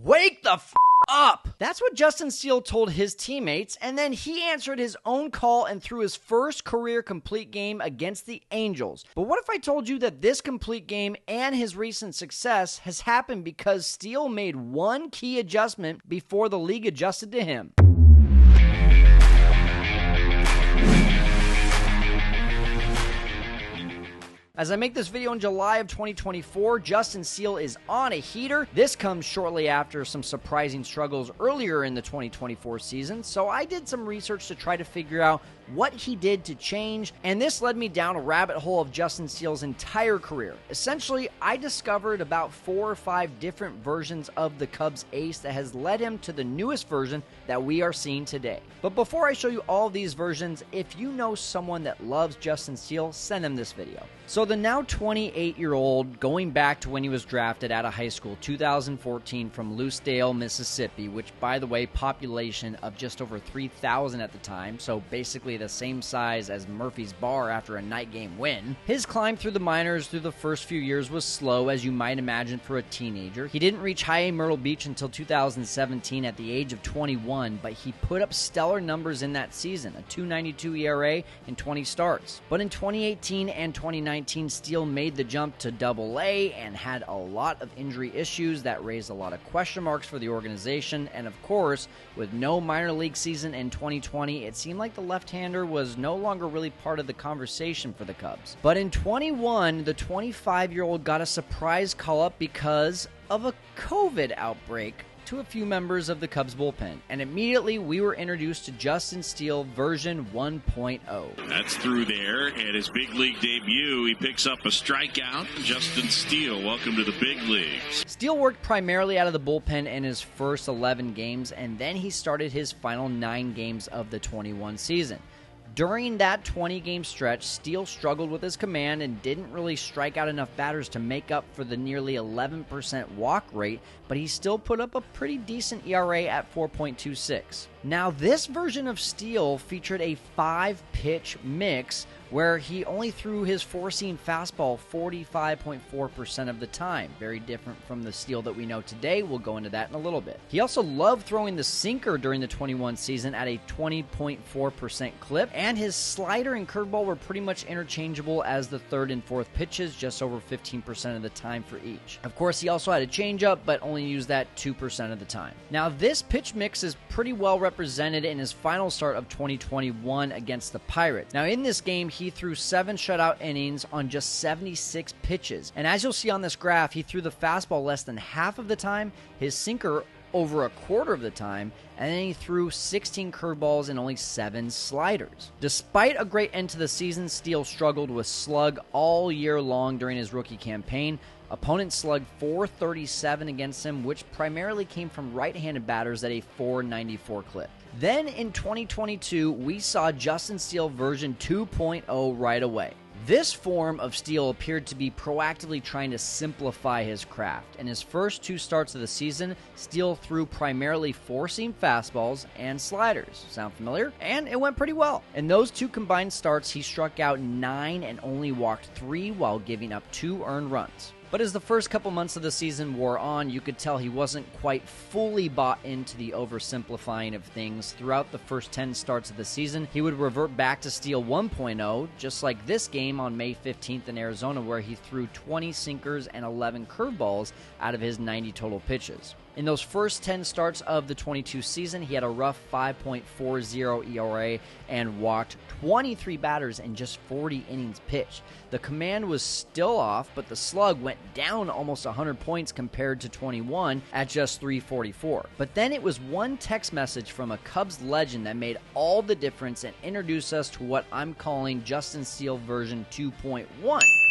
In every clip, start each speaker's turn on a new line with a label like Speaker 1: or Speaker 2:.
Speaker 1: Wake the f up! That's what Justin Steele told his teammates, and then he answered his own call and threw his first career complete game against the Angels. But what if I told you that this complete game and his recent success has happened because Steele made one key adjustment before the league adjusted to him? As I make this video in July of 2024, Justin Steele is on a heater. This comes shortly after some surprising struggles earlier in the 2024 season, so I did some research to try to figure out what he did to change, and this led me down a rabbit hole of Justin Steele's entire career. Essentially, I discovered about 4 or 5 different versions of the Cubs ace that has led him to the newest version that we are seeing today. But before I show you all these versions, if you know someone that loves Justin Steele, send them this video. So the now 28-year-old, going back to when he was drafted out of high school, 2014, from Lucedale, Mississippi, which, by the way, population of just over 3,000 at the time, so basically the same size as Murphy's Bar after a night game win. His climb through the minors through the first few years was slow, as you might imagine for a teenager. He didn't reach high A Myrtle Beach until 2017 at the age of 21, but he put up stellar numbers in that season, a .292 ERA in 20 starts. But in 2018 and 2019, Steele made the jump to Double-A and had a lot of injury issues that raised a lot of question marks for the organization, and of course, with no minor league season in 2020, it seemed like the left-hander was no longer really part of the conversation for the Cubs. But in 21, the 25-year-old got a surprise call-up because of a COVID outbreak to a few members of the Cubs bullpen, and immediately we were introduced to Justin Steele version 1.0.
Speaker 2: That's through there, and his big league debut, he picks up a strikeout. Justin Steele, welcome to the big leagues.
Speaker 1: Steele worked primarily out of the bullpen in his first 11 games, and then he started his final 9 games of the 21 season. During that 20-game stretch, Steele struggled with his command and didn't really strike out enough batters to make up for the nearly 11% walk rate, but he still put up a pretty decent ERA at 4.26. Now, this version of Steele featured a 5-pitch mix where he only threw his four-seam fastball 45.4% of the time. Very different from the Steele that we know today. We'll go into that in a little bit. He also loved throwing the sinker during the 21 season at a 20.4% clip, and his slider and curveball were pretty much interchangeable as the third and fourth pitches, just over 15% of the time for each. Of course, he also had a changeup, but only used that 2% of the time. Now, this pitch mix is pretty well represented in his final start of 2021 against the Pirates. Now, in this game, he threw 7 shutout innings on just 76 pitches. And as you'll see on this graph, he threw the fastball less than half of the time, his sinker over a quarter of the time, and then he threw 16 curveballs and only 7 sliders. Despite a great end to the season, Steele struggled with slug all year long during his rookie campaign. Opponents slugged .437 against him, which primarily came from right-handed batters at a .494 clip. Then in 2022, we saw Justin Steele version 2.0 right away. This form of Steele appeared to be proactively trying to simplify his craft. In his first 2 starts of the season, Steele threw primarily four-seam fastballs and sliders. Sound familiar? And it went pretty well. In those 2 combined starts, he struck out 9 and only walked 3 while giving up 2 earned runs. But as the first couple months of the season wore on, you could tell he wasn't quite fully bought into the oversimplifying of things. Throughout the first 10 starts of the season, he would revert back to Steele 1.0, just like this game on May 15th in Arizona, where he threw 20 sinkers and 11 curveballs out of his 90 total pitches. In those first 10 starts of the 22 season, he had a rough 5.40 ERA and walked 23 batters in just 40 innings pitched. The command was still off, but the slug went down almost 100 points compared to 21 at just 344. But then it was one text message from a Cubs legend that made all the difference and introduced us to what I'm calling Justin Steele version 2.1.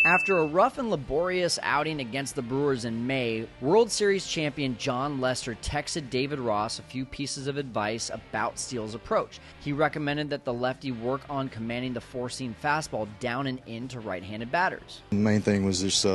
Speaker 1: After a rough and laborious outing against the Brewers in May, World Series champion John Lester texted David Ross a few pieces of advice about Steele's approach. He recommended that the lefty work on commanding the four-seam fastball down and in to right-handed batters.
Speaker 3: The main thing was just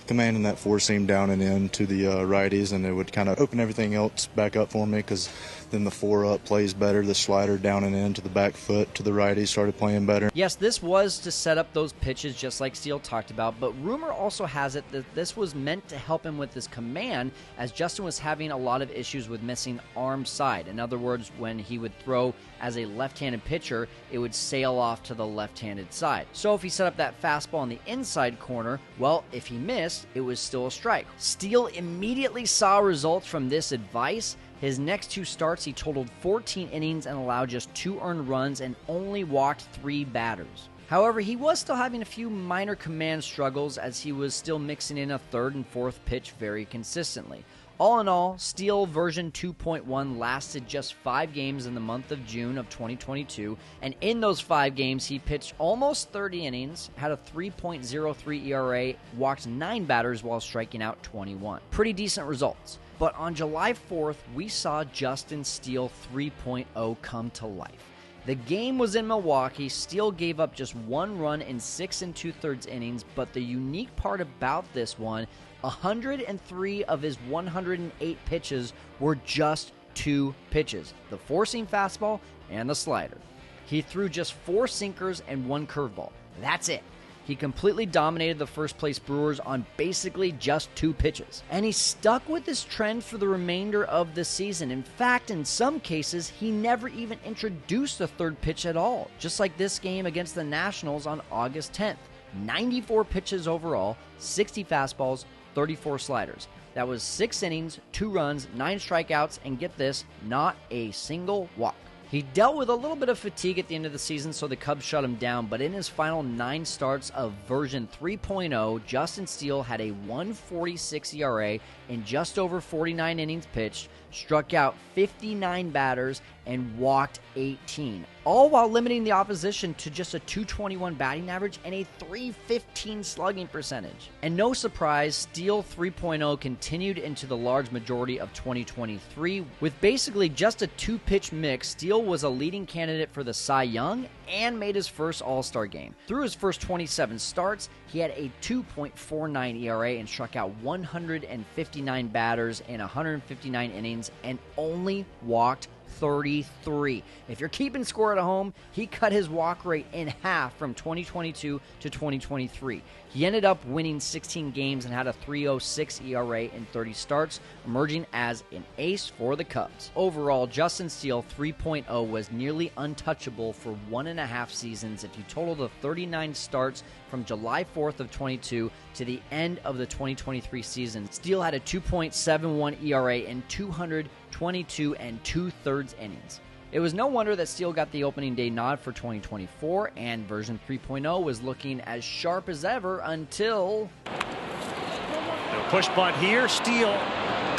Speaker 3: commanding that four-seam down and in to the righties, and it would kind of open everything else back up for me, because then the four-up plays better. The slider down and in to the back foot to the righties started playing better.
Speaker 1: Yes, this was to set up those pitches just like Steele talked about, but rumor also has it that this was meant to help him with his command, as Justin was having a lot of issues with missing arm side. In other words, when he would throw as a left-handed pitcher, it would sail off to the left-handed side. So if he set up that fastball on the inside corner, well, if he missed, it was still a strike. Steele immediately saw results from this advice. His next 2 starts, he totaled 14 innings and allowed just 2 earned runs and only walked 3 batters. However, he was still having a few minor command struggles, as he was still mixing in a 3rd and 4th pitch very consistently. All in all, Steele version 2.1 lasted just 5 games in the month of June of 2022, and in those 5 games, he pitched almost 30 innings, had a 3.03 ERA, walked 9 batters while striking out 21. Pretty decent results. But on July 4th, we saw Justin Steele 3.0 come to life. The game was in Milwaukee. Steele gave up just 1 run in 6 2/3 innings, but the unique part about this one, 103 of his 108 pitches were just 2 pitches, the four-seam fastball and the slider. He threw just 4 sinkers and 1 curveball. That's it. He completely dominated the first-place Brewers on basically just 2 pitches. And he stuck with this trend for the remainder of the season. In fact, in some cases, he never even introduced a 3rd pitch at all, just like this game against the Nationals on August 10th. 94 pitches overall, 60 fastballs, 34 sliders. That was 6 innings, 2 runs, 9 strikeouts, and get this, not a single walk. He dealt with a little bit of fatigue at the end of the season, so the Cubs shut him down, but in his final 9 starts of version 3.0, Justin Steele had a 1.46 ERA in just over 49 innings pitched, struck out 59 batters, and walked 18, all while limiting the opposition to just a .221 batting average and a .315 slugging percentage. And no surprise, Steele 3.0 continued into the large majority of 2023. With basically just a 2-pitch mix, Steele was a leading candidate for the Cy Young and made his first All-Star game. Through his first 27 starts, he had a 2.49 ERA and struck out 159 batters in 159 innings and only walked 33. If you're keeping score at home, he cut his walk rate in half from 2022 to 2023. He ended up winning 16 games and had a 3.06 ERA in 30 starts, emerging as an ace for the Cubs. Overall, Justin Steele 3.0 was nearly untouchable for 1.5 seasons if you total the 39 starts from July 4th of 22 to the end of the 2023 season. Steele had a 2.71 ERA in 222 2/3 innings. It was no wonder that Steele got the opening day nod for 2024, and version 3.0 was looking as sharp as ever until...
Speaker 4: The push bunt here, Steele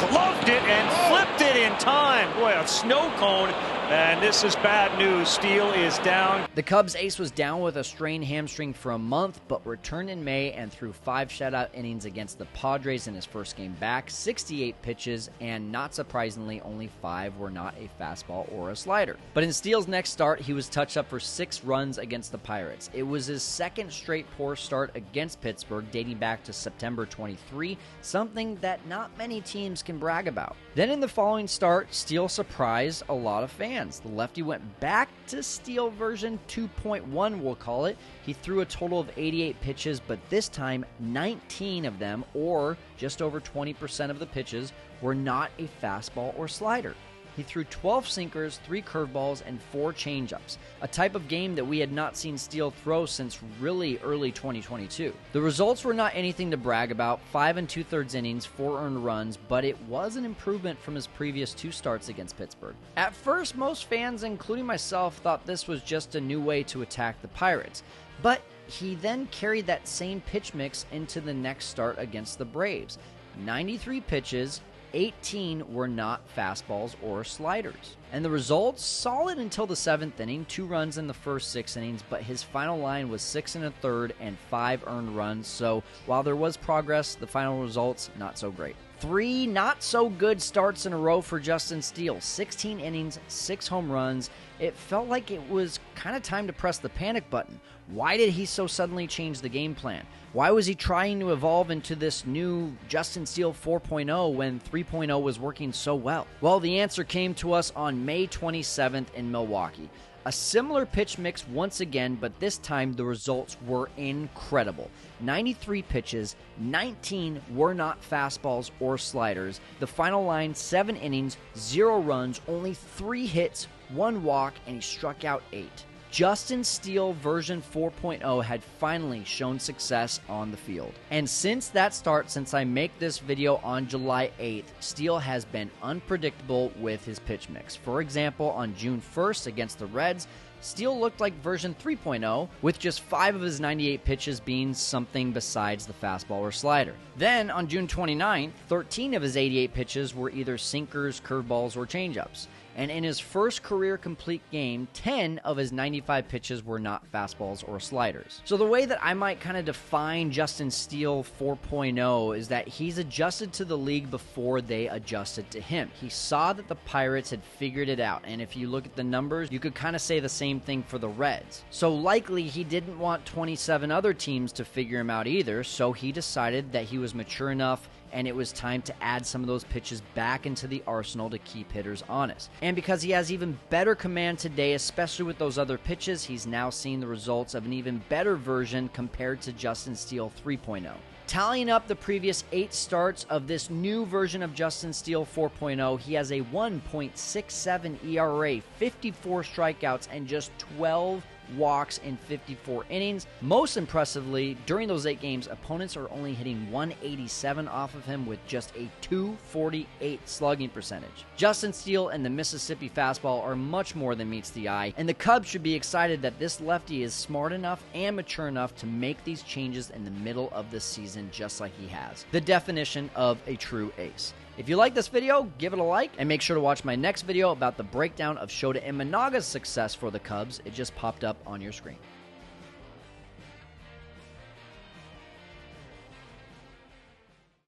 Speaker 4: gloved it and flipped it in time. Boy, a snow cone, and this is bad news. Steele is down.
Speaker 1: The Cubs ace was down with a strained hamstring for a month, but returned in May and threw 5 shutout innings against the Padres in his first game back, 68 pitches, and not surprisingly, only 5 were not a fastball or a slider. But in Steele's next start, he was touched up for 6 runs against the Pirates. It was his second straight poor start against Pittsburgh, dating back to September 23, something that not many teams can brag about. Then in the following start, Steele surprised a lot of fans. The lefty went back to Steele version 2.1, we'll call it. He threw a total of 88 pitches, but this time 19 of them, or just over 20% of the pitches, were not a fastball or slider. He threw 12 sinkers, 3 curveballs, and 4 changeups, a type of game that we had not seen Steele throw since really early 2022. The results were not anything to brag about, 5 2/3 innings, 4 earned runs, but it was an improvement from his previous 2 starts against Pittsburgh. At first, most fans, including myself, thought this was just a new way to attack the Pirates, but he then carried that same pitch mix into the next start against the Braves. 93 pitches, 18 were not fastballs or sliders. And the results, solid until the 7th inning, 2 runs in the first 6 innings, but his final line was 6 1/3 and 5 earned runs, so while there was progress, the final results, not so great. 3 not-so-good starts in a row for Justin Steele, 16 innings, 6 home runs. It felt like it was kind of time to press the panic button. Why did he so suddenly change the game plan? Why was he trying to evolve into this new Justin Steele 4.0 when 3.0 was working so well? Well, the answer came to us on May 27th in Milwaukee. A similar pitch mix once again, but this time the results were incredible. 93 pitches, 19 were not fastballs or sliders. The final line, 7 innings, 0 runs, only 3 hits, 1 walk, and he struck out 8. Justin Steele version 4.0 had finally shown success on the field. And since that start, since I make this video on July 8th, Steele has been unpredictable with his pitch mix. For example, on June 1st against the Reds, Steele looked like version 3.0, with just 5 of his 98 pitches being something besides the fastball or slider. Then, on June 29th, 13 of his 88 pitches were either sinkers, curveballs, or changeups. And in his first career complete game, 10 of his 95 pitches were not fastballs or sliders. So the way that I might kind of define Justin Steele 4.0 is that he's adjusted to the league before they adjusted to him. He saw that the Pirates had figured it out, and if you look at the numbers, you could kind of say the same thing for the Reds. So likely he didn't want 27 other teams to figure him out either, so he decided that he was mature enough and it was time to add some of those pitches back into the arsenal to keep hitters honest. And because he has even better command today, especially with those other pitches, he's now seeing the results of an even better version compared to Justin Steele 3.0. Tallying up the previous 8 starts of this new version of Justin Steele 4.0, he has a 1.67 ERA, 54 strikeouts, and just 12 walks in 54 innings. Most impressively, during those 8 games, opponents are only hitting 187 off of him with just a 248 slugging percentage. Justin Steele and the Mississippi fastball are much more than meets the eye, and the Cubs should be excited that this lefty is smart enough and mature enough to make these changes in the middle of the season just like he has. The definition of a true ace. If you like this video, give it a like, and make sure to watch my next video about the breakdown of Shota Imanaga's success for the Cubs. It just popped up on your screen.